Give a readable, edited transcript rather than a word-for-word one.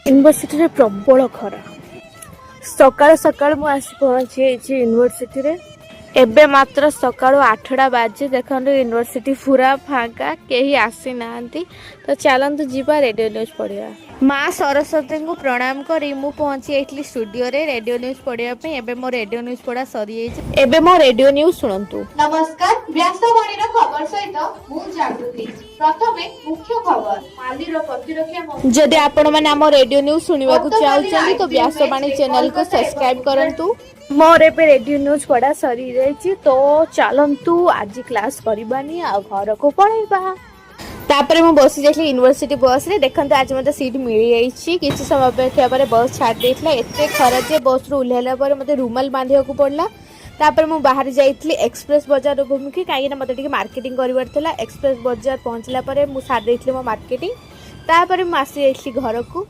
University रे प्रबल खरा सकाळ सकाळ मु आसी पहुंची यूनिवर्सिटी रे एबे मात्र सकाळ 8टा बाजे देखंतु यूनिवर्सिटी पूरा फांका केही आसी नांती तो चलंतु जीवा रेडियो न्यूज पढ़िया माँ सरस्वती को प्रणाम करी मु पहुंची एटली स्टूडियो रे रेडियो न्यूज पढ़िया पे एबे मो रेडियो न्यूज पढ़ा सरी जाई एबे मो रेडियो न्यूज सुनंतु। नमस्कार व्यासवाणीर खबर सहित मु जागृति प्रथमे मुख्य खबर मालीर प्रतिरक्षा जदि आपण माने हम रेडियो न्यूज सुनिबा को चाहउछन तो व्यासवाणी चैनल को सब्सक्राइब करंतु। मोर एबे रेडियो न्यूज पढ़ा सरी जाई तो चलंतु आज क्लास करबानी आ घर को पळैबा तापर मु बसी जाइली यूनिवर्सिटी बस रे देखंतु आज मते सीट मिली जाइछि किछि समय अपेक्षा पर बस छाड़ देथिला एते खरा जे बस रो उल्हेला पर मते रुमाल बांधिया को पड़ला तापर मु बाहर जाइतली एक्सप्रेस बाजार घुमिकी काईना मते टिके मार्केटिंग करबार थिला एक्सप्रेस बाजार पहुंचला पर मु सार देथिली मो मार्केटिंग तापर मु आसी जाइतली घर को